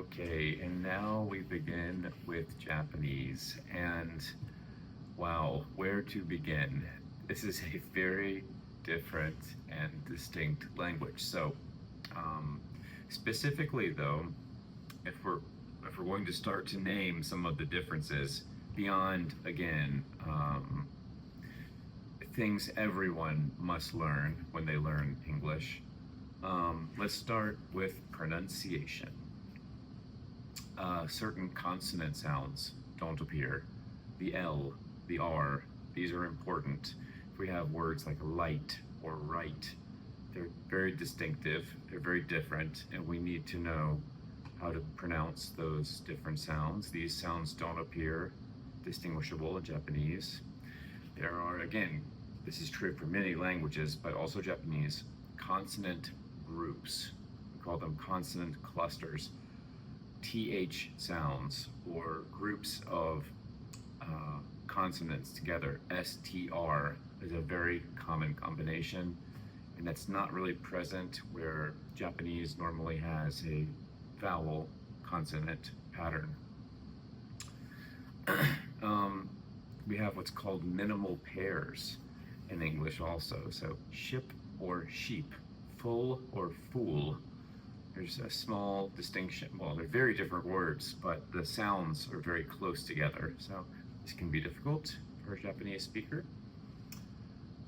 Okay, and now we begin with Japanese, and wow, where to begin? This is a very different and distinct language. So, specifically though, if we're going to start to name some of the differences beyond, again, things everyone must learn when they learn English, let's start with pronunciation. Certain consonant sounds don't appear. The L, the R, these are important. If we have words like light or right, they're very distinctive, they're very different, and we need to know how to pronounce those different sounds. These sounds don't appear distinguishable in Japanese. There are, again, this is true for many languages, but also Japanese, consonant groups. We call them consonant clusters. TH sounds, or groups of consonants together. STR is a very common combination, and that's not really present where Japanese normally has a vowel consonant pattern. We have what's called minimal pairs in English also. So ship or sheep, full or fool. There's a small distinction. Well, they're very different words, but the sounds are very close together. So this can be difficult for a Japanese speaker.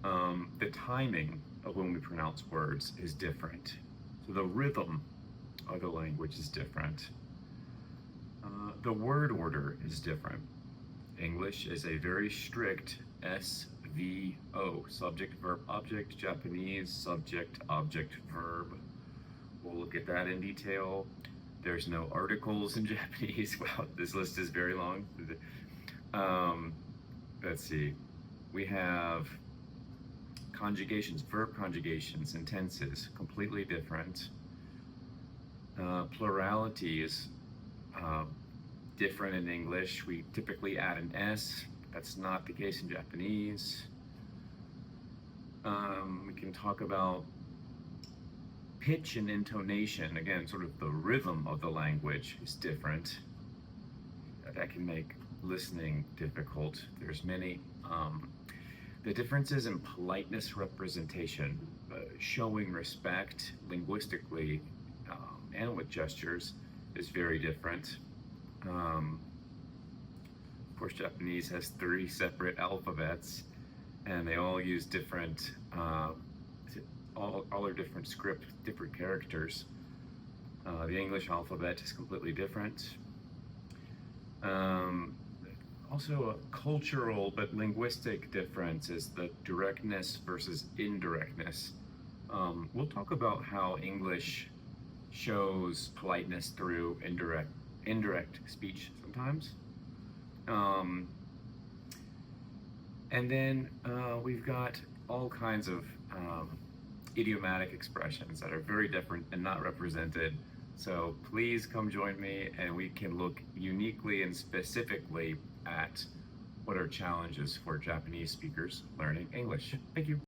The timing of when we pronounce words is different. So the rhythm of the language is different. The word order is different. English is a very strict SVO, subject, verb, object. Japanese, subject, object, verb. We'll look at that in detail. There's no articles in Japanese. Wow, this list is very long. Let's see. We have conjugations, verb conjugations, and tenses, completely different. Plurality is different in English. We typically add an S. That's not the case in Japanese. We can talk about pitch and intonation. Again, sort of the rhythm of the language is different. That can make listening difficult. There's many. The differences in politeness representation, showing respect linguistically and with gestures, is very different. Of course, Japanese has 3 separate alphabets, and they all use different, all are different script, different characters. The English alphabet is completely different. Also, a cultural but linguistic difference is the directness versus indirectness. We'll talk about how English shows politeness through indirect speech sometimes. And then we've got all kinds of idiomatic expressions that are very different and not represented. So please come join me, and we can look uniquely and specifically at what are challenges for Japanese speakers learning English. Thank you.